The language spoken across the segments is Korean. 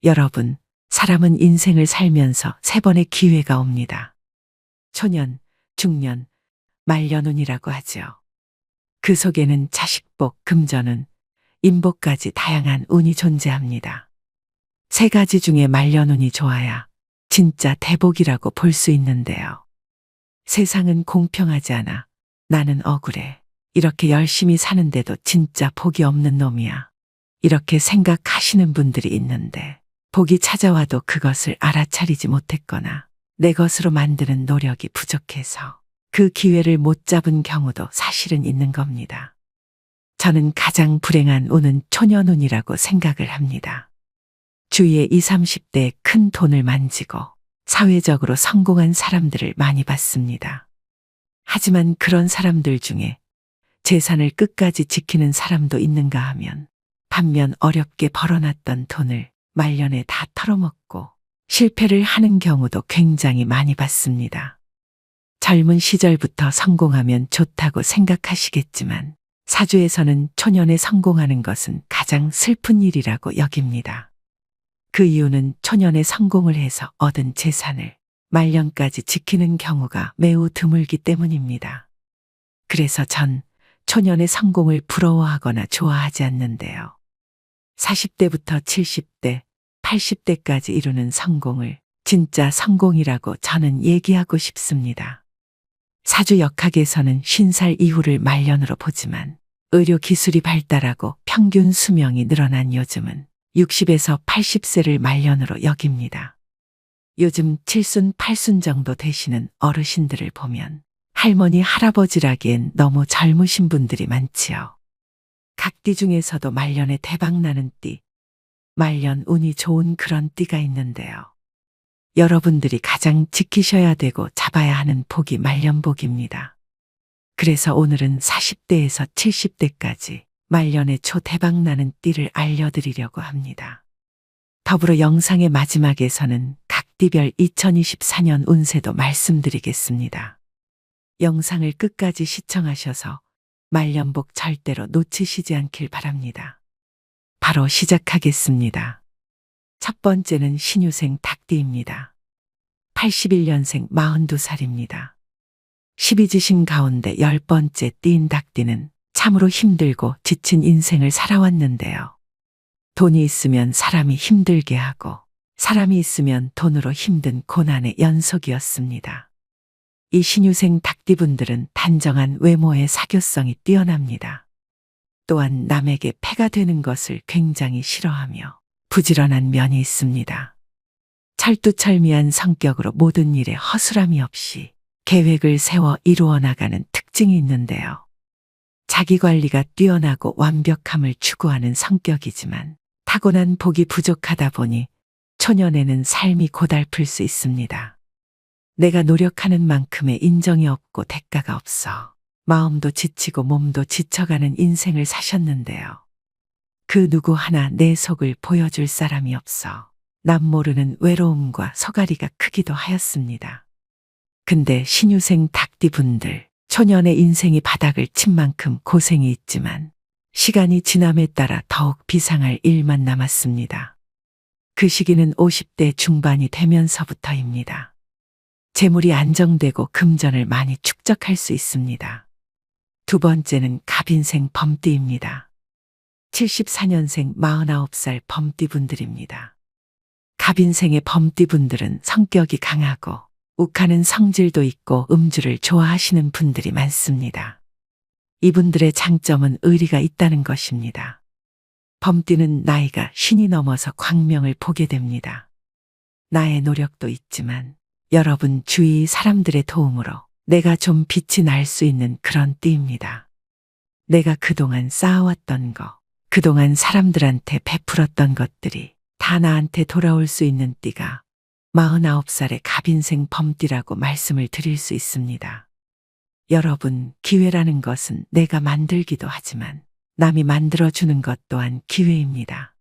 여러분, 사람은 인생을 살면서 세 번의 기회가 옵니다. 초년, 중년, 말년운이라고 하죠. 그 속에는 자식복, 금전운, 인복까지 다양한 운이 존재합니다. 세 가지 중에 말년운이 좋아야 진짜 대복이라고 볼 수 있는데요. 세상은 공평하지 않아. 나는 억울해. 이렇게 열심히 사는데도 진짜 복이 없는 놈이야. 이렇게 생각하시는 분들이 있는데 복이 찾아와도 그것을 알아차리지 못했거나 내 것으로 만드는 노력이 부족해서 그 기회를 못 잡은 경우도 사실은 있는 겁니다. 저는 가장 불행한 운은 초년운이라고 생각을 합니다. 주위에 20, 30대에 큰 돈을 만지고 사회적으로 성공한 사람들을 많이 봤습니다. 하지만 그런 사람들 중에 재산을 끝까지 지키는 사람도 있는가 하면 반면 어렵게 벌어놨던 돈을 말년에 다 털어먹고 실패를 하는 경우도 굉장히 많이 봤습니다. 젊은 시절부터 성공하면 좋다고 생각하시겠지만 사주에서는 초년에 성공하는 것은 가장 슬픈 일이라고 여깁니다. 그 이유는 초년에 성공을 해서 얻은 재산을 말년까지 지키는 경우가 매우 드물기 때문입니다. 그래서 전 초년의 성공을 부러워하거나 좋아하지 않는데요. 40대부터 70대, 80대까지 이루는 성공을 진짜 성공이라고 저는 얘기하고 싶습니다. 사주 역학에서는 50살 이후를 말년으로 보지만 의료 기술이 발달하고 평균 수명이 늘어난 요즘은 60에서 80세를 말년으로 여깁니다. 요즘 7순, 8순 정도 되시는 어르신들을 보면 할머니, 할아버지라기엔 너무 젊으신 분들이 많지요. 각 띠 중에서도 말년에 대박나는 띠, 말년 운이 좋은 그런 띠가 있는데요. 여러분들이 가장 지키셔야 되고 잡아야 하는 복이 말년복입니다. 그래서 오늘은 40대에서 70대까지 말년에 초대박나는 띠를 알려드리려고 합니다. 더불어 영상의 마지막에서는 각 띠별 2024년 운세도 말씀드리겠습니다. 영상을 끝까지 시청하셔서 말년복 절대로 놓치시지 않길 바랍니다. 바로 시작하겠습니다. 첫 번째는 신유생 닭띠입니다. 81년생 42살입니다. 12지신 가운데 10번째 띠인 닭띠는 참으로 힘들고 지친 인생을 살아왔는데요. 돈이 있으면 사람이 힘들게 하고 사람이 있으면 돈으로 힘든 고난의 연속이었습니다. 이 신유생 닭띠분들은 단정한 외모의 사교성이 뛰어납니다. 또한 남에게 폐가 되는 것을 굉장히 싫어하며 부지런한 면이 있습니다. 철두철미한 성격으로 모든 일에 허술함이 없이 계획을 세워 이루어 나가는 특징이 있는데요. 자기관리가 뛰어나고 완벽함을 추구하는 성격이지만 타고난 복이 부족하다 보니 초년에는 삶이 고달플 수 있습니다. 내가 노력하는 만큼의 인정이 없고 대가가 없어 마음도 지치고 몸도 지쳐가는 인생을 사셨는데요. 그 누구 하나 내 속을 보여줄 사람이 없어 남 모르는 외로움과 서가리가 크기도 하였습니다. 근데 신유생 닭띠분들, 초년의 인생이 바닥을 친 만큼 고생이 있지만 시간이 지남에 따라 더욱 비상할 일만 남았습니다. 그 시기는 50대 중반이 되면서부터입니다. 재물이 안정되고 금전을 많이 축적할 수 있습니다. 두 번째는 갑인생 범띠입니다. 74년생 49살 범띠분들입니다. 갑인생의 범띠분들은 성격이 강하고 욱하는 성질도 있고 음주를 좋아하시는 분들이 많습니다. 이분들의 장점은 의리가 있다는 것입니다. 범띠는 나이가 50이 넘어서 광명을 보게 됩니다. 나의 노력도 있지만 여러분 주위 사람들의 도움으로 내가 좀 빛이 날 수 있는 그런 띠입니다. 내가 그동안 쌓아왔던 거, 그동안 사람들한테 베풀었던 것들이 다 나한테 돌아올 수 있는 띠가 49살의 갑인생 범띠라고 말씀을 드릴 수 있습니다. 여러분, 기회라는 것은 내가 만들기도 하지만 남이 만들어주는 것 또한 기회입니다.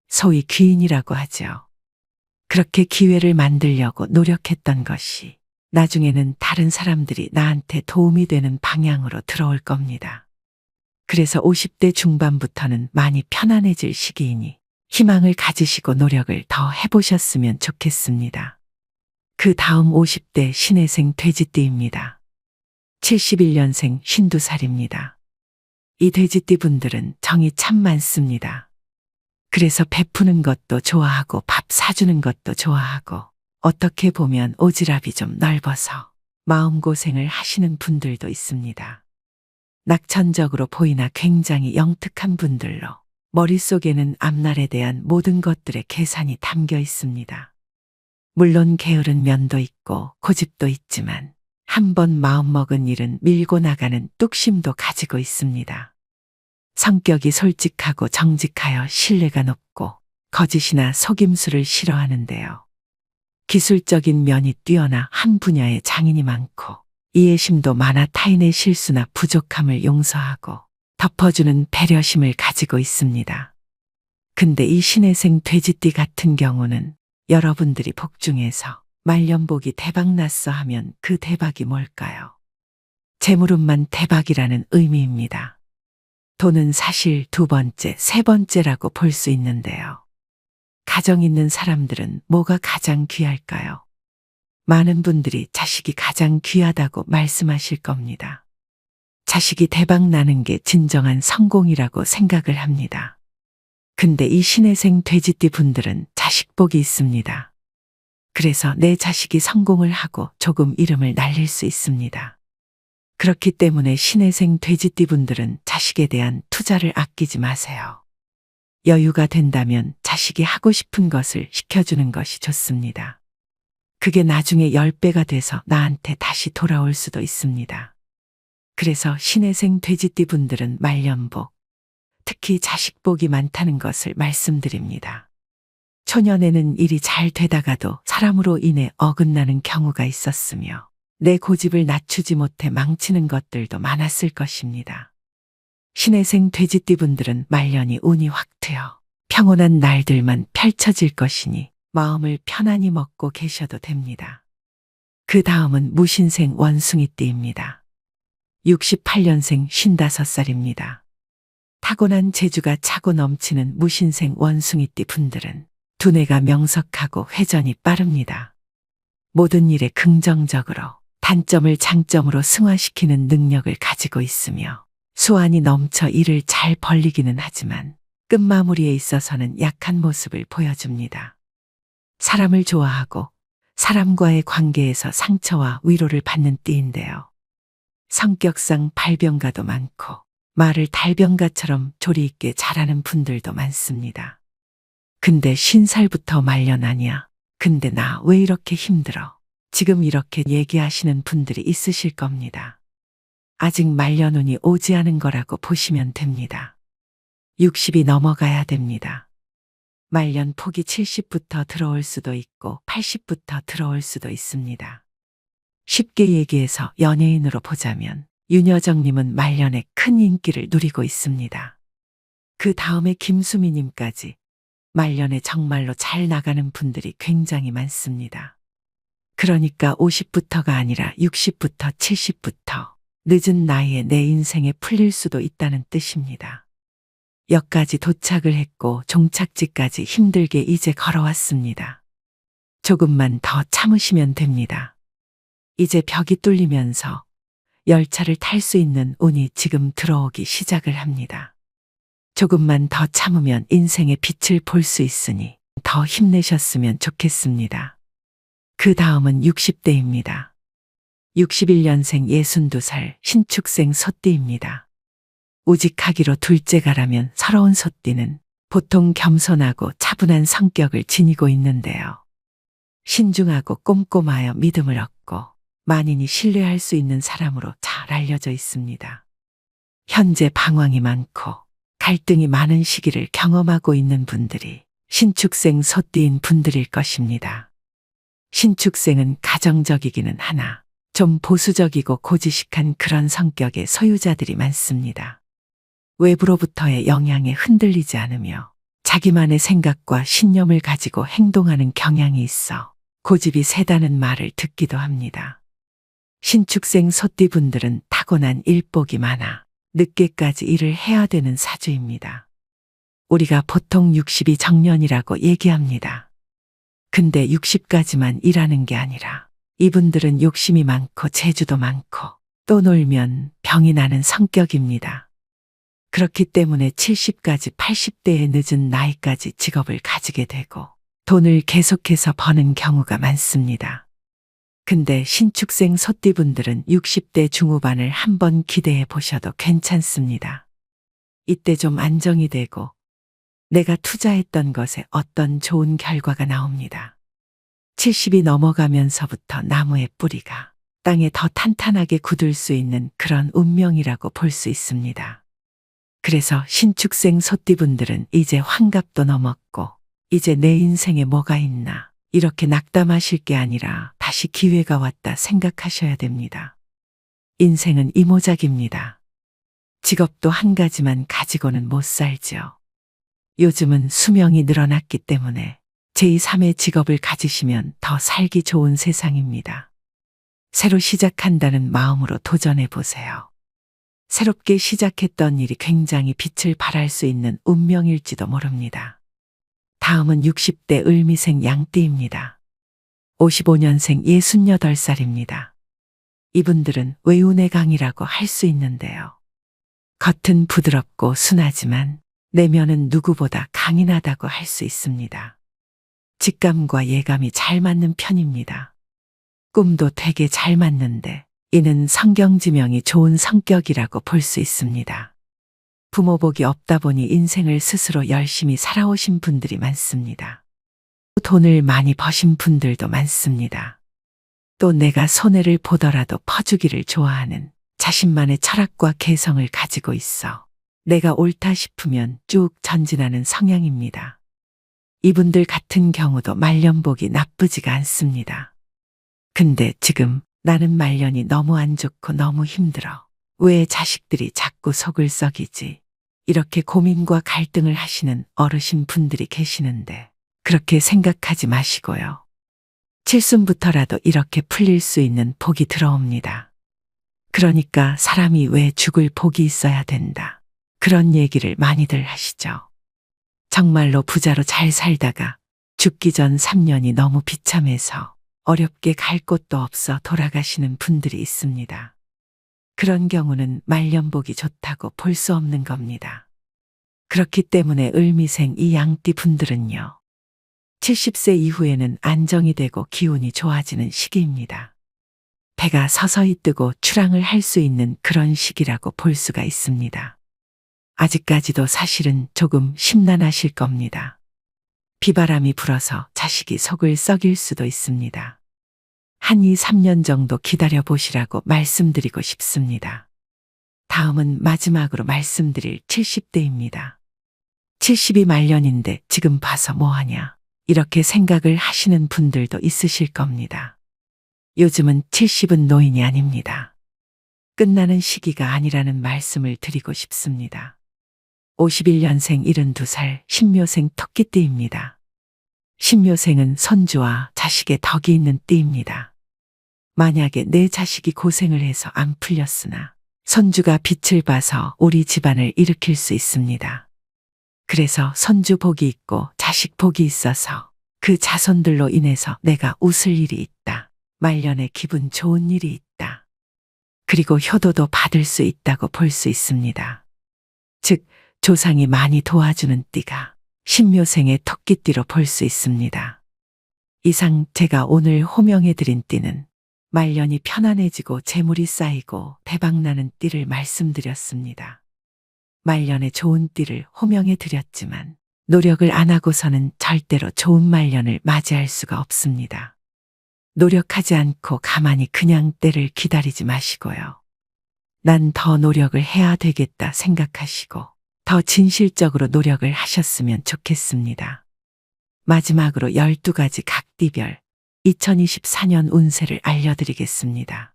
소위 귀인이라고 하죠. 그렇게 기회를 만들려고 노력했던 것이 나중에는 다른 사람들이 나한테 도움이 되는 방향으로 들어올 겁니다. 그래서 50대 중반부터는 많이 편안해질 시기이니 희망을 가지시고 노력을 더 해보셨으면 좋겠습니다. 그 다음 50대 신혜생 돼지띠입니다. 71년생 52살입니다. 이 돼지띠 분들은 정이 참 많습니다. 그래서 베푸는 것도 좋아하고 밥 사주는 것도 좋아하고 어떻게 보면 오지랖이 좀 넓어서 마음고생을 하시는 분들도 있습니다. 낙천적으로 보이나 굉장히 영특한 분들로 머릿속에는 앞날에 대한 모든 것들의 계산이 담겨 있습니다. 물론 게으른 면도 있고 고집도 있지만 한번 마음먹은 일은 밀고 나가는 뚝심도 가지고 있습니다. 성격이 솔직하고 정직하여 신뢰가 높고 거짓이나 속임수를 싫어하는데요. 기술적인 면이 뛰어나 한 분야에 장인이 많고 이해심도 많아 타인의 실수나 부족함을 용서하고 덮어주는 배려심을 가지고 있습니다. 근데 이 신혜생 돼지띠 같은 경우는 여러분들이 복 중에서 말년복이 대박났어 하면 그 대박이 뭘까요? 재물운만 대박이라는 의미입니다. 돈은 사실 두 번째, 세 번째라고 볼 수 있는데요. 가정 있는 사람들은 뭐가 가장 귀할까요? 많은 분들이 자식이 가장 귀하다고 말씀하실 겁니다. 자식이 대박 나는 게 진정한 성공이라고 생각을 합니다. 근데 이 신혜생 돼지띠 분들은 자식복이 있습니다. 그래서 내 자식이 성공을 하고 조금 이름을 날릴 수 있습니다. 그렇기 때문에 신혜생 돼지띠 분들은 자식에 대한 투자를 아끼지 마세요. 여유가 된다면 자식이 하고 싶은 것을 시켜주는 것이 좋습니다. 그게 나중에 10배가 돼서 나한테 다시 돌아올 수도 있습니다. 그래서 신혜생 돼지띠 분들은 말년복, 특히 자식복이 많다는 것을 말씀드립니다. 초년에는 일이 잘 되다가도 사람으로 인해 어긋나는 경우가 있었으며 내 고집을 낮추지 못해 망치는 것들도 많았을 것입니다. 신혜생 돼지띠 분들은 말년이 운이 확 트여 평온한 날들만 펼쳐질 것이니 마음을 편안히 먹고 계셔도 됩니다. 그 다음은 무신생 원숭이띠입니다. 68년생 55살입니다. 타고난 재주가 차고 넘치는 무신생 원숭이띠 분들은 두뇌가 명석하고 회전이 빠릅니다. 모든 일에 긍정적으로 단점을 장점으로 승화시키는 능력을 가지고 있으며 수완이 넘쳐 일을 잘 벌리기는 하지만 끝마무리에 있어서는 약한 모습을 보여줍니다. 사람을 좋아하고 사람과의 관계에서 상처와 위로를 받는 띠인데요. 성격상 발병가도 많고 말을 달병가처럼 조리 있게 잘하는 분들도 많습니다. 근데 50살부터 말년하냐? 근데 나 왜 이렇게 힘들어? 지금 이렇게 얘기하시는 분들이 있으실 겁니다. 아직 말년운이 오지 않은 거라고 보시면 됩니다. 60이 넘어가야 됩니다. 말년 폭이 70부터 들어올 수도 있고 80부터 들어올 수도 있습니다. 쉽게 얘기해서 연예인으로 보자면 윤여정님은 말년에 큰 인기를 누리고 있습니다. 그 다음에 김수미님까지 말년에 정말로 잘 나가는 분들이 굉장히 많습니다. 그러니까 50부터가 아니라 60부터 70부터 늦은 나이에 내 인생에 풀릴 수도 있다는 뜻입니다. 역까지 도착을 했고 종착지까지 힘들게 이제 걸어왔습니다. 조금만 더 참으시면 됩니다. 이제 벽이 뚫리면서 열차를 탈 수 있는 운이 지금 들어오기 시작을 합니다. 조금만 더 참으면 인생의 빛을 볼 수 있으니 더 힘내셨으면 좋겠습니다. 그 다음은 60대입니다. 61년생 62살 신축생 소띠입니다. 우직하기로 둘째가라면 서러운 소띠는 보통 겸손하고 차분한 성격을 지니고 있는데요. 신중하고 꼼꼼하여 믿음을 얻고 만인이 신뢰할 수 있는 사람으로 잘 알려져 있습니다. 현재 방황이 많고 갈등이 많은 시기를 경험하고 있는 분들이 신축생 소띠인 분들일 것입니다. 신축생은 가정적이기는 하나 좀 보수적이고 고지식한 그런 성격의 소유자들이 많습니다. 외부로부터의 영향에 흔들리지 않으며 자기만의 생각과 신념을 가지고 행동하는 경향이 있어 고집이 세다는 말을 듣기도 합니다. 신축생 소띠분들은 타고난 일복이 많아 늦게까지 일을 해야 되는 사주입니다. 우리가 보통 60이 정년이라고 얘기합니다. 근데 60까지만 일하는 게 아니라 이분들은 욕심이 많고 재주도 많고 또 놀면 병이 나는 성격입니다. 그렇기 때문에 70까지 80대의 늦은 나이까지 직업을 가지게 되고 돈을 계속해서 버는 경우가 많습니다. 근데 신축생 소띠분들은 60대 중후반을 한번 기대해 보셔도 괜찮습니다. 이때 좀 안정이 되고 내가 투자했던 것에 어떤 좋은 결과가 나옵니다. 70이 넘어가면서부터 나무의 뿌리가 땅에 더 탄탄하게 굳을 수 있는 그런 운명이라고 볼 수 있습니다. 그래서 신축생 소띠분들은 이제 환갑도 넘었고 이제 내 인생에 뭐가 있나 이렇게 낙담하실 게 아니라 다시 기회가 왔다 생각하셔야 됩니다. 인생은 이모작입니다. 직업도 한 가지만 가지고는 못 살죠. 요즘은 수명이 늘어났기 때문에 제2, 3의 직업을 가지시면 더 살기 좋은 세상입니다. 새로 시작한다는 마음으로 도전해 보세요. 새롭게 시작했던 일이 굉장히 빛을 발할 수 있는 운명일지도 모릅니다. 다음은 60대 을미생 양띠입니다. 55년생 68살입니다. 이분들은 외운의 강이라고 할 수 있는데요. 겉은 부드럽고 순하지만 내면은 누구보다 강인하다고 할 수 있습니다. 직감과 예감이 잘 맞는 편입니다. 꿈도 되게 잘 맞는데 이는 성경지명이 좋은 성격이라고 볼 수 있습니다. 부모복이 없다 보니 인생을 스스로 열심히 살아오신 분들이 많습니다. 돈을 많이 버신 분들도 많습니다. 또 내가 손해를 보더라도 퍼주기를 좋아하는 자신만의 철학과 개성을 가지고 있어 내가 옳다 싶으면 쭉 전진하는 성향입니다. 이분들 같은 경우도 말년복이 나쁘지가 않습니다. 근데 지금 나는 말년이 너무 안 좋고 너무 힘들어. 왜 자식들이 자꾸 속을 썩이지? 이렇게 고민과 갈등을 하시는 어르신 분들이 계시는데 그렇게 생각하지 마시고요. 칠순부터라도 이렇게 풀릴 수 있는 복이 들어옵니다. 그러니까 사람이 왜 죽을 복이 있어야 된다. 그런 얘기를 많이들 하시죠. 정말로 부자로 잘 살다가 죽기 전 3년이 너무 비참해서 어렵게 갈 곳도 없어 돌아가시는 분들이 있습니다. 그런 경우는 말년복이 좋다고 볼 수 없는 겁니다. 그렇기 때문에 을미생 이 양띠 분들은요. 70세 이후에는 안정이 되고 기운이 좋아지는 시기입니다. 배가 서서히 뜨고 출항을 할 수 있는 그런 시기라고 볼 수가 있습니다. 아직까지도 사실은 조금 심란하실 겁니다. 비바람이 불어서 자식이 속을 썩일 수도 있습니다. 한 2, 3년 정도 기다려 보시라고 말씀드리고 싶습니다. 다음은 마지막으로 말씀드릴 70대입니다. 70이 말년인데 지금 봐서 뭐하냐 이렇게 생각을 하시는 분들도 있으실 겁니다. 요즘은 70은 노인이 아닙니다. 끝나는 시기가 아니라는 말씀을 드리고 싶습니다. 51년생 72살 신묘생 토끼띠입니다. 신묘생은 손주와 자식의 덕이 있는 띠입니다. 만약에 내 자식이 고생을 해서 안 풀렸으나 손주가 빛을 봐서 우리 집안을 일으킬 수 있습니다. 그래서 손주 복이 있고 자식 복이 있어서 그 자손들로 인해서 내가 웃을 일이 있다. 말년에 기분 좋은 일이 있다. 그리고 효도도 받을 수 있다고 볼 수 있습니다. 즉 조상이 많이 도와주는 띠가 신묘생의 토끼띠로 볼 수 있습니다. 이상 제가 오늘 호명해드린 띠는 말년이 편안해지고 재물이 쌓이고 대박나는 띠를 말씀드렸습니다. 말년에 좋은 띠를 호명해드렸지만 노력을 안 하고서는 절대로 좋은 말년을 맞이할 수가 없습니다. 노력하지 않고 가만히 그냥 때를 기다리지 마시고요. 난 더 노력을 해야 되겠다 생각하시고 더 진실적으로 노력을 하셨으면 좋겠습니다. 마지막으로 12가지 각 띠별 2024년 운세를 알려드리겠습니다.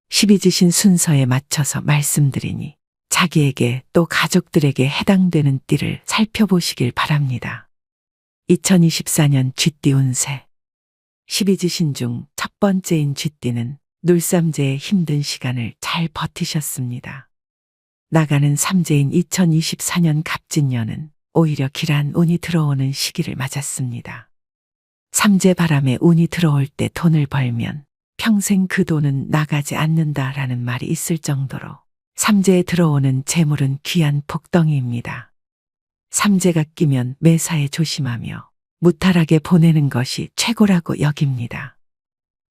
12지신 순서에 맞춰서 말씀드리니 자기에게 또 가족들에게 해당되는 띠를 살펴보시길 바랍니다. 2024년 쥐띠 운세 12지신 중 첫 번째인 쥐띠는 놀삼재의 힘든 시간을 잘 버티셨습니다. 나가는 삼재인 2024년 갑진년은 오히려 길한 운이 들어오는 시기를 맞았습니다. 삼재 바람에 운이 들어올 때 돈을 벌면 평생 그 돈은 나가지 않는다라는 말이 있을 정도로 삼재에 들어오는 재물은 귀한 복덩이입니다. 삼재가 끼면 매사에 조심하며 무탈하게 보내는 것이 최고라고 여깁니다.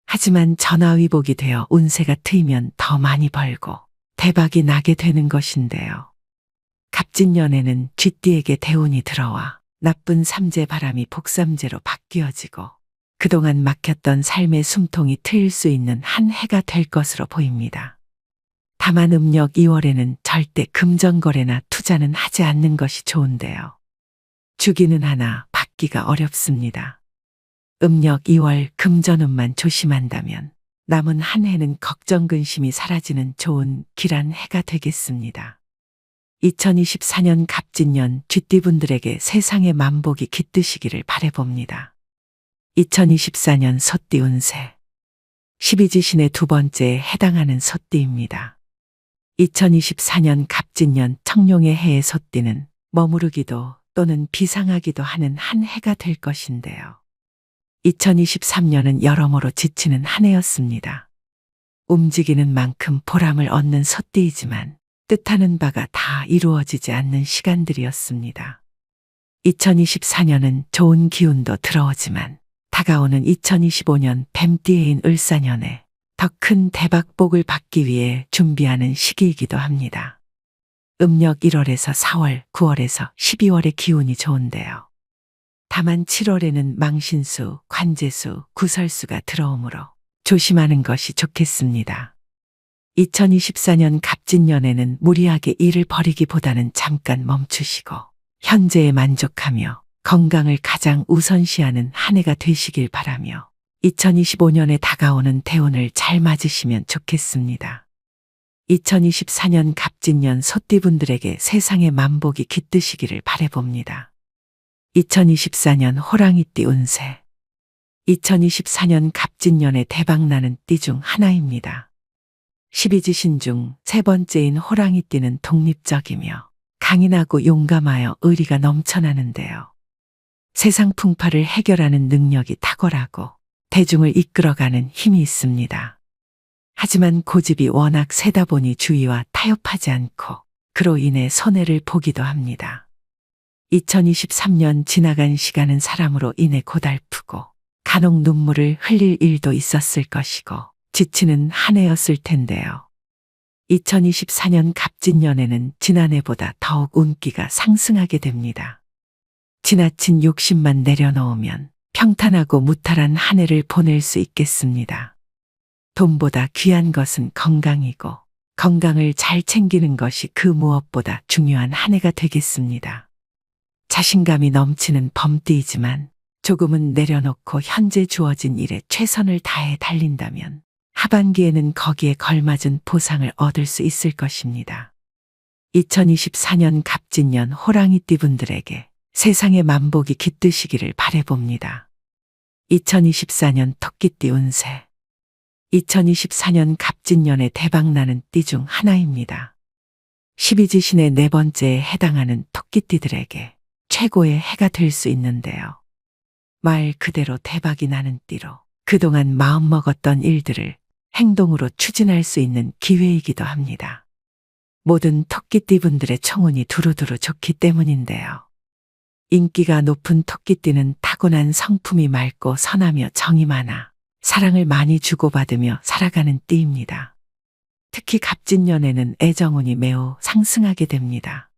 하지만 전화위복이 되어 운세가 트이면 더 많이 벌고 대박이 나게 되는 것인데요. 갑진년에는 쥐띠에게 대운이 들어와 나쁜 삼재 바람이 복삼재로 바뀌어지고 그동안 막혔던 삶의 숨통이 트일 수 있는 한 해가 될 것으로 보입니다. 다만 음력 2월에는 절대 금전거래나 투자는 하지 않는 것이 좋은데요. 주기는 하나 받기가 어렵습니다. 음력 2월 금전운만 조심한다면 남은 한 해는 걱정 근심이 사라지는 좋은 길한 해가 되겠습니다. 2024년 갑진년 쥐띠분들에게 세상의 만복이 깃드시기를 바라봅니다. 2024년 소띠 운세 12지신의 두 번째에 해당하는 소띠입니다. 2024년 갑진년 청룡의 해의 소띠는 머무르기도 또는 비상하기도 하는 한 해가 될 것인데요. 2023년은 여러모로 지치는 한 해였습니다. 움직이는 만큼 보람을 얻는 소띠이지만 뜻하는 바가 다 이루어지지 않는 시간들이었습니다. 2024년은 좋은 기운도 들어오지만 다가오는 2025년 뱀띠해인 을사년에 더 큰 대박복을 받기 위해 준비하는 시기이기도 합니다. 음력 1월에서 4월, 9월에서 12월의 기운이 좋은데요. 다만 7월에는 망신수, 관재수, 구설수가 들어오므로 조심하는 것이 좋겠습니다. 2024년 갑진년에는 무리하게 일을 벌이기보다는 잠깐 멈추시고 현재에 만족하며 건강을 가장 우선시하는 한 해가 되시길 바라며 2025년에 다가오는 대운을 잘 맞으시면 좋겠습니다. 2024년 갑진년 소띠분들에게 세상의 만복이 깃드시기를 바라봅니다. 2024년 호랑이띠 운세 2024년 갑진년에 대박나는 띠 중 하나입니다. 12지신 중 세 번째인 호랑이띠는 독립적이며 강인하고 용감하여 의리가 넘쳐나는데요. 세상 풍파를 해결하는 능력이 탁월하고 대중을 이끌어가는 힘이 있습니다. 하지만 고집이 워낙 세다 보니 주위와 타협하지 않고 그로 인해 손해를 보기도 합니다. 2023년 지나간 시간은 사람으로 인해 고달프고 간혹 눈물을 흘릴 일도 있었을 것이고 지치는 한 해였을 텐데요. 2024년 갑진년에는 지난해보다 더욱 운기가 상승하게 됩니다. 지나친 욕심만 내려놓으면 평탄하고 무탈한 한 해를 보낼 수 있겠습니다. 돈보다 귀한 것은 건강이고 건강을 잘 챙기는 것이 그 무엇보다 중요한 한 해가 되겠습니다. 자신감이 넘치는 범띠이지만 조금은 내려놓고 현재 주어진 일에 최선을 다해 달린다면 하반기에는 거기에 걸맞은 보상을 얻을 수 있을 것입니다. 2024년 갑진년 호랑이띠 분들에게 세상의 만복이 깃드시기를 바라봅니다. 2024년 토끼띠 운세 2024년 갑진년에 대박나는 띠 중 하나입니다. 12지신의 네 번째에 해당하는 토끼띠들에게 최고의 해가 될 수 있는데요. 말 그대로 대박이 나는 띠로 그동안 마음먹었던 일들을 행동으로 추진할 수 있는 기회이기도 합니다. 모든 토끼띠 분들의 청운이 두루두루 좋기 때문인데요. 인기가 높은 토끼띠는 타고난 성품이 맑고 선하며 정이 많아 사랑을 많이 주고받으며 살아가는 띠입니다. 특히 갑진년에는 애정운이 매우 상승하게 됩니다.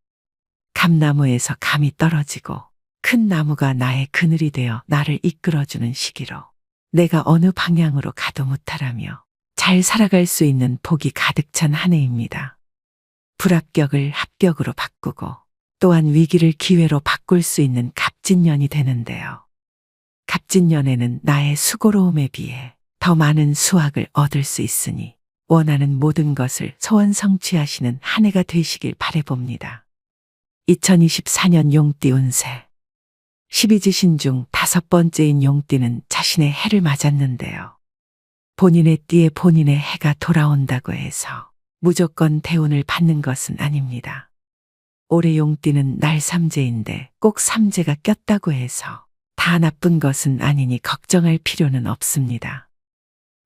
감나무에서 감이 떨어지고 큰 나무가 나의 그늘이 되어 나를 이끌어주는 시기로 내가 어느 방향으로 가도 무탈하며 잘 살아갈 수 있는 복이 가득 찬 한 해입니다. 불합격을 합격으로 바꾸고 또한 위기를 기회로 바꿀 수 있는 갑진년이 되는데요. 갑진년에는 나의 수고로움에 비해 더 많은 수확을 얻을 수 있으니 원하는 모든 것을 소원 성취하시는 한 해가 되시길 바라봅니다. 2024년 용띠 운세 12지신 중 다섯 번째인 용띠는 자신의 해를 맞았는데요. 본인의 띠에 본인의 해가 돌아온다고 해서 무조건 대운을 받는 것은 아닙니다. 올해 용띠는 날삼재인데 꼭 삼재가 꼈다고 해서 다 나쁜 것은 아니니 걱정할 필요는 없습니다.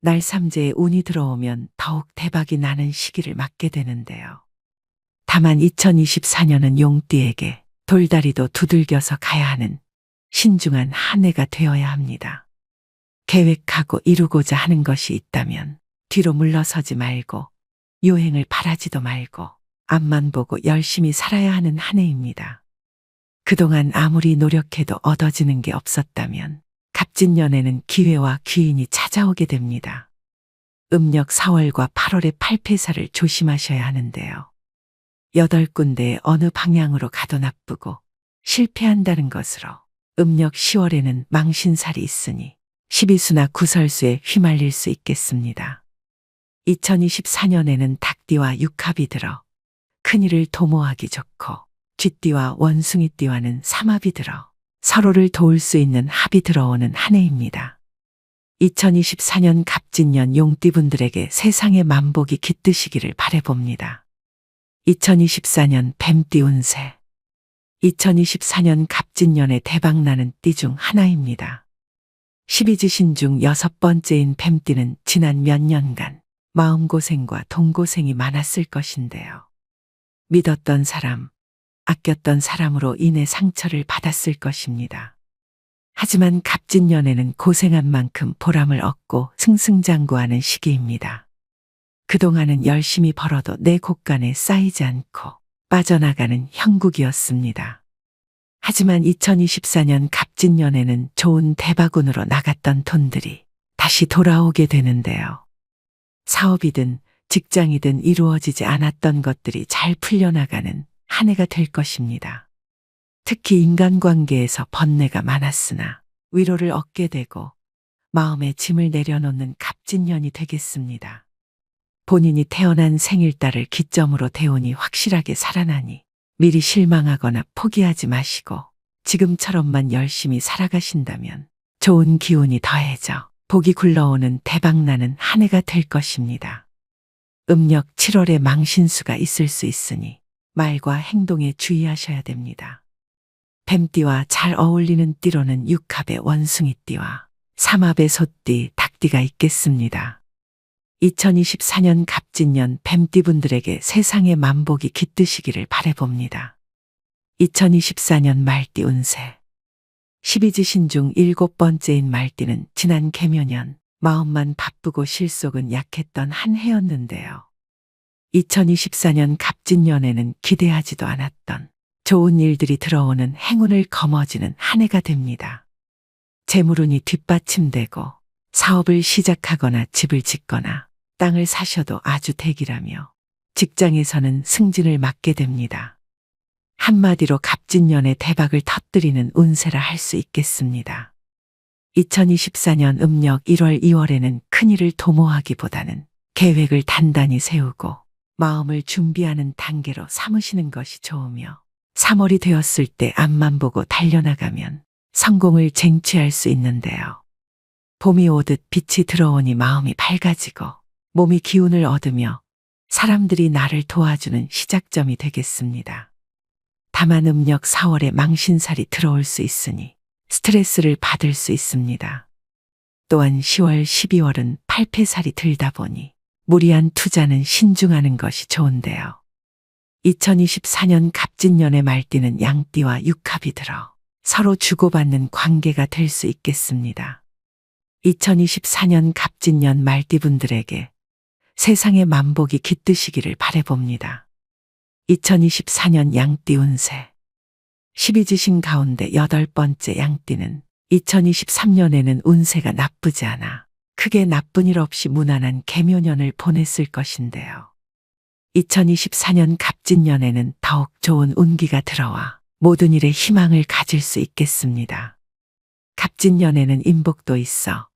날삼재에 운이 들어오면 더욱 대박이 나는 시기를 맞게 되는데요. 다만 2024년은 용띠에게 돌다리도 두들겨서 가야 하는 신중한 한 해가 되어야 합니다. 계획하고 이루고자 하는 것이 있다면 뒤로 물러서지 말고 요행을 바라지도 말고 앞만 보고 열심히 살아야 하는 한 해입니다. 그동안 아무리 노력해도 얻어지는 게 없었다면 갑진년에는 기회와 귀인이 찾아오게 됩니다. 음력 4월과 8월의 팔패사를 조심하셔야 하는데요. 8군데의 어느 방향으로 가도 나쁘고 실패한다는 것으로 음력 10월에는 망신살이 있으니 십이수나 구설수에 휘말릴 수 있겠습니다. 2024년에는 닭띠와 육합이 들어 큰일을 도모하기 좋고 쥐띠와 원숭이띠와는 삼합이 들어 서로를 도울 수 있는 합이 들어오는 한 해입니다. 2024년 갑진년 용띠분들에게 세상의 만복이 깃드시기를 바라봅니다. 2024년 뱀띠 운세. 2024년 갑진년에 대박나는 띠 중 하나입니다. 12지신 중 6번째인 뱀띠는 지난 몇 년간 마음고생과 돈고생이 많았을 것인데요. 믿었던 사람, 아꼈던 사람으로 인해 상처를 받았을 것입니다. 하지만 갑진년에는 고생한 만큼 보람을 얻고 승승장구하는 시기입니다. 그동안은 열심히 벌어도 내 곳간에 쌓이지 않고 빠져나가는 형국이었습니다. 하지만 2024년 갑진년에는 좋은 대박운으로 나갔던 돈들이 다시 돌아오게 되는데요. 사업이든 직장이든 이루어지지 않았던 것들이 잘 풀려나가는 한 해가 될 것입니다. 특히 인간관계에서 번뇌가 많았으나 위로를 얻게 되고 마음의 짐을 내려놓는 갑진년이 되겠습니다. 본인이 태어난 생일달을 기점으로 대운이 확실하게 살아나니 미리 실망하거나 포기하지 마시고 지금처럼만 열심히 살아가신다면 좋은 기운이 더해져 복이 굴러오는 대박나는 한 해가 될 것입니다. 음력 7월에 망신수가 있을 수 있으니 말과 행동에 주의하셔야 됩니다. 뱀띠와 잘 어울리는 띠로는 육합의 원숭이띠와 삼합의 소띠, 닭띠가 있겠습니다. 2024년 갑진년 뱀띠분들에게 세상의 만복이 깃드시기를 바라봅니다. 2024년 말띠 운세. 12지신 중 7번째인 말띠는 지난 개묘년 마음만 바쁘고 실속은 약했던 한 해였는데요. 2024년 갑진년에는 기대하지도 않았던 좋은 일들이 들어오는 행운을 거머쥐는 한 해가 됩니다. 재물운이 뒷받침되고 사업을 시작하거나 집을 짓거나 땅을 사셔도 아주 대기라며 직장에서는 승진을 맞게 됩니다. 한마디로 갑진년의 대박을 터뜨리는 운세라 할 수 있겠습니다. 2024년 음력 1월 2월에는 큰일을 도모하기보다는 계획을 단단히 세우고 마음을 준비하는 단계로 삼으시는 것이 좋으며 3월이 되었을 때 앞만 보고 달려나가면 성공을 쟁취할 수 있는데요. 봄이 오듯 빛이 들어오니 마음이 밝아지고 몸이 기운을 얻으며 사람들이 나를 도와주는 시작점이 되겠습니다. 다만 음력 4월에 망신살이 들어올 수 있으니 스트레스를 받을 수 있습니다. 또한 10월, 12월은 팔패살이 들다 보니 무리한 투자는 신중하는 것이 좋은데요. 2024년 갑진년의 말띠는 양띠와 육합이 들어 서로 주고받는 관계가 될 수 있겠습니다. 2024년 갑진년 말띠분들에게 세상의 만복이 깃드시기를 바라봅니다. 2024년 양띠 운세. 12지신 가운데 8번째 양띠는 2023년에는 운세가 나쁘지 않아 크게 나쁜 일 없이 무난한 개묘년을 보냈을 것인데요. 2024년 갑진년에는 더욱 좋은 운기가 들어와 모든 일에 희망을 가질 수 있겠습니다. 갑진년에는 인복도 있어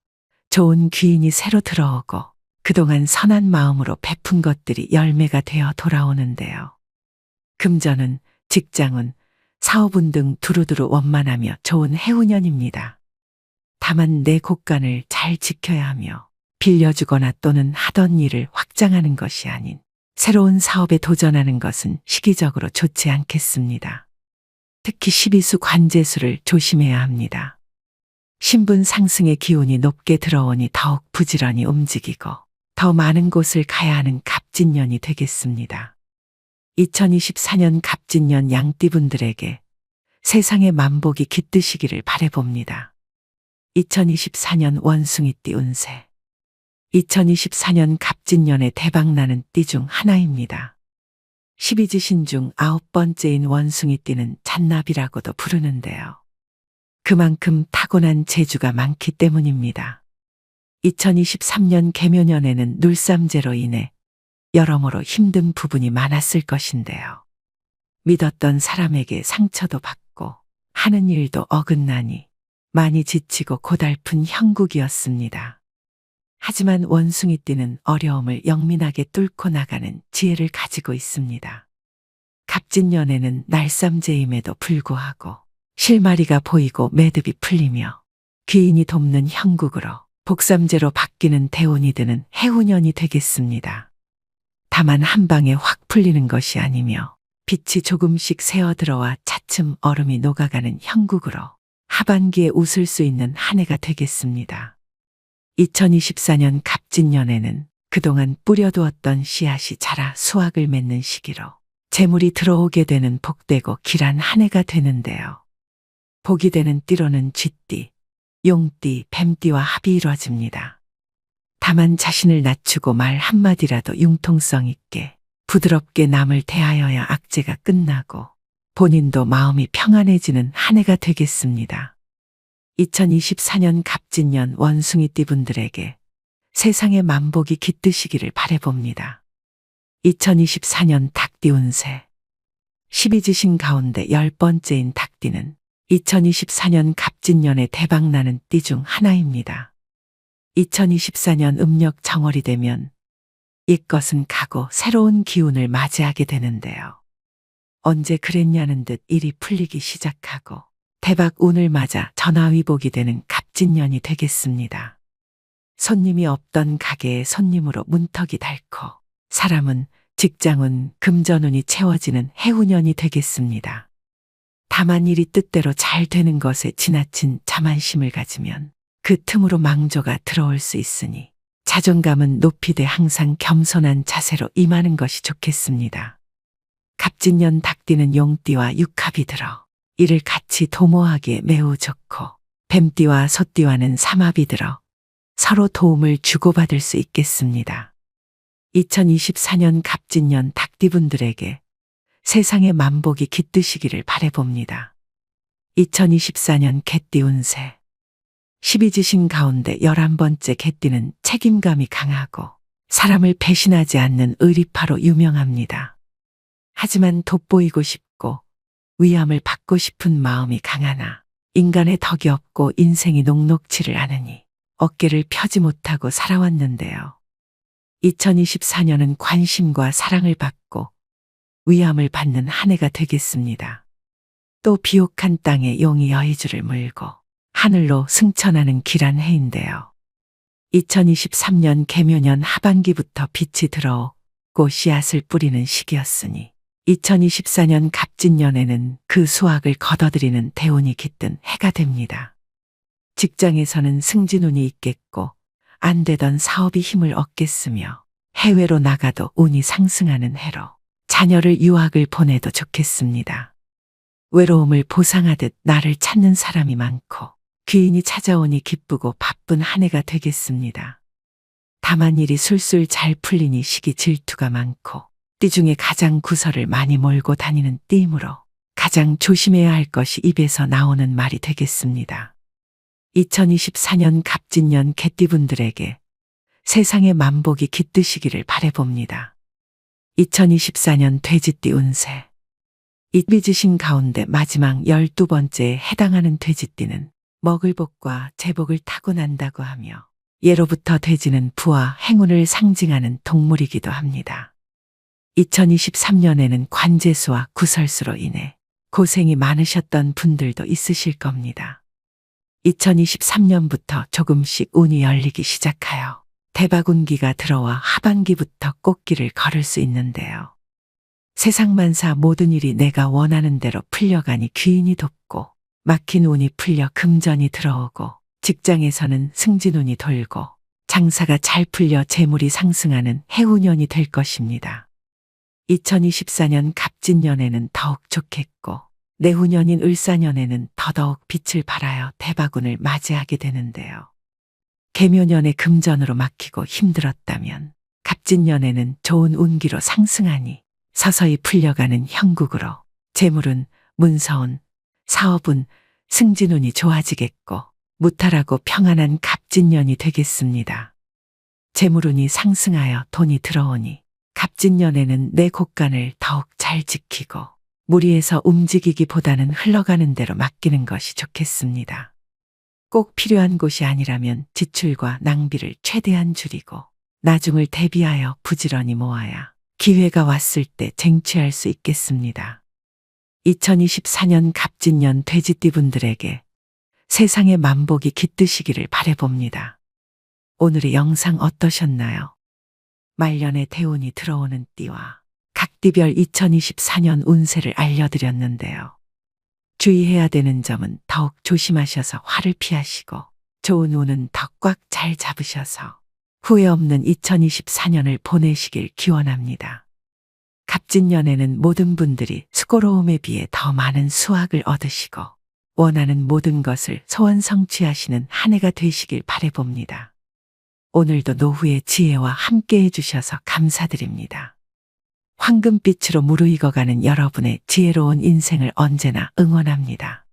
좋은 귀인이 새로 들어오고 그동안 선한 마음으로 베푼 것들이 열매가 되어 돌아오는데요. 금전은, 직장은, 사업운 등 두루두루 원만하며 좋은 해운년입니다. 다만 내 곳간을 잘 지켜야 하며 빌려주거나 또는 하던 일을 확장하는 것이 아닌 새로운 사업에 도전하는 것은 시기적으로 좋지 않겠습니다. 특히 12수 관제수를 조심해야 합니다. 신분 상승의 기운이 높게 들어오니 더욱 부지런히 움직이고 더 많은 곳을 가야 하는 갑진년이 되겠습니다. 2024년 갑진년 양띠분들에게 세상의 만복이 깃드시기를 바라봅니다. 2024년 원숭이띠 운세. 2024년 갑진년에 대박나는 띠 중 하나입니다. 12지신 중 9번째인 원숭이띠는 잔나비라고도 부르는데요. 그만큼 타고난 재주가 많기 때문입니다. 2023년 개묘년에는 눌삼재로 인해 여러모로 힘든 부분이 많았을 것인데요. 믿었던 사람에게 상처도 받고 하는 일도 어긋나니 많이 지치고 고달픈 형국이었습니다. 하지만 원숭이띠는 어려움을 영민하게 뚫고 나가는 지혜를 가지고 있습니다. 갑진년에는 날삼재임에도 불구하고 실마리가 보이고 매듭이 풀리며 귀인이 돕는 형국으로 복삼재로 바뀌는 대운이 드는 해운년이 되겠습니다. 다만 한 방에 확 풀리는 것이 아니며 빛이 조금씩 새어들어와 차츰 얼음이 녹아가는 형국으로 하반기에 웃을 수 있는 한 해가 되겠습니다. 2024년 갑진년에는 그동안 뿌려두었던 씨앗이 자라 수확을 맺는 시기로 재물이 들어오게 되는 복되고 길한 한 해가 되는데요. 복이 되는 띠로는 쥐띠, 용띠, 뱀띠와 합이 이루어집니다. 다만 자신을 낮추고 말 한마디라도 융통성 있게 부드럽게 남을 대하여야 악재가 끝나고 본인도 마음이 평안해지는 한 해가 되겠습니다. 2024년 갑진년 원숭이띠 분들에게 세상의 만복이 깃드시기를 바라봅니다. 2024년 닭띠 운세. 12지신 가운데 10번째인 닭띠는 2024년 갑진년에 대박나는 띠 중 하나입니다. 2024년 음력 정월이 되면 옛것은 가고 새로운 기운을 맞이하게 되는데요. 언제 그랬냐는 듯 일이 풀리기 시작하고 대박 운을 맞아 전화위복이 되는 갑진년이 되겠습니다. 손님이 없던 가게에 손님으로 문턱이 닳고 사람은 직장운 금전운이 채워지는 해운년이 되겠습니다. 다만 일이 뜻대로 잘 되는 것에 지나친 자만심을 가지면 그 틈으로 망조가 들어올 수 있으니 자존감은 높이되 항상 겸손한 자세로 임하는 것이 좋겠습니다. 갑진년 닭띠는 용띠와 육합이 들어 이를 같이 도모하기에 매우 좋고 뱀띠와 소띠와는 삼합이 들어 서로 도움을 주고받을 수 있겠습니다. 2024년 갑진년 닭띠분들에게 세상의 만복이 깃드시기를 바라봅니다. 2024년 개띠 운세. 12지신 가운데 11번째 개띠는 책임감이 강하고 사람을 배신하지 않는 의리파로 유명합니다. 하지만 돋보이고 싶고 위암을 받고 싶은 마음이 강하나 인간의 덕이 없고 인생이 녹록지를 않으니 어깨를 펴지 못하고 살아왔는데요. 2024년은 관심과 사랑을 받고 위암을 받는 한 해가 되겠습니다. 또 비옥한 땅에 용이 여의주를 물고 하늘로 승천하는 길한 해인데요. 2023년 개묘년 하반기부터 빛이 들어오고 씨앗을 뿌리는 시기였으니 2024년 갑진년에는 그 수확을 거둬들이는 대운이 깃든 해가 됩니다. 직장에서는 승진운이 있겠고 안 되던 사업이 힘을 얻겠으며 해외로 나가도 운이 상승하는 해로 자녀를 유학을 보내도 좋겠습니다. 외로움을 보상하듯 나를 찾는 사람이 많고 귀인이 찾아오니 기쁘고 바쁜 한 해가 되겠습니다. 다만 일이 술술 잘 풀리니 시기 질투가 많고 띠 중에 가장 구설을 많이 몰고 다니는 띠이므로 가장 조심해야 할 것이 입에서 나오는 말이 되겠습니다. 2024년 갑진년 개띠분들에게 세상의 만복이 깃드시기를 바라봅니다. 2024년 돼지띠 운세. 이비지신 가운데 마지막 12번째에 해당하는 돼지띠는 먹을 복과 제복을 타고난다고 하며 예로부터 돼지는 부와 행운을 상징하는 동물이기도 합니다. 2023년에는 관제수와 구설수로 인해 고생이 많으셨던 분들도 있으실 겁니다. 2023년부터 조금씩 운이 열리기 시작하여 대바군기가 들어와 하반기부터 꽃길을 걸을 수 있는데요. 세상만사 모든 일이 내가 원하는 대로 풀려가니 귀인이 돕고, 막힌 운이 풀려 금전이 들어오고, 직장에서는 승진운이 돌고, 장사가 잘 풀려 재물이 상승하는 해운년이 될 것입니다. 2024년 갑진년에는 더욱 좋겠고, 내후년인 을사년에는 더더욱 빛을 발하여 대바군을 맞이하게 되는데요. 개묘년에 금전으로 막히고 힘들었다면 갑진년에는 좋은 운기로 상승하니 서서히 풀려가는 형국으로 재물운, 문서운, 사업운, 승진운이 좋아지겠고 무탈하고 평안한 갑진년이 되겠습니다. 재물운이 상승하여 돈이 들어오니 갑진년에는 내 곳간을 더욱 잘 지키고 무리해서 움직이기보다는 흘러가는 대로 맡기는 것이 좋겠습니다. 꼭 필요한 곳이 아니라면 지출과 낭비를 최대한 줄이고 나중을 대비하여 부지런히 모아야 기회가 왔을 때 쟁취할 수 있겠습니다. 2024년 갑진년 돼지띠분들에게 세상의 만복이 깃드시기를 바라봅니다. 오늘의 영상 어떠셨나요? 말년에 대운이 들어오는 띠와 각띠별 2024년 운세를 알려드렸는데요. 주의해야 되는 점은 더욱 조심하셔서 화를 피하시고 좋은 운은 더 꽉 잘 잡으셔서 후회 없는 2024년을 보내시길 기원합니다. 갑진년에는 모든 분들이 수고로움에 비해 더 많은 수확을 얻으시고 원하는 모든 것을 소원 성취하시는 한 해가 되시길 바라봅니다. 오늘도 노후의 지혜와 함께 해주셔서 감사드립니다. 황금빛으로 무르익어가는 여러분의 지혜로운 인생을 언제나 응원합니다.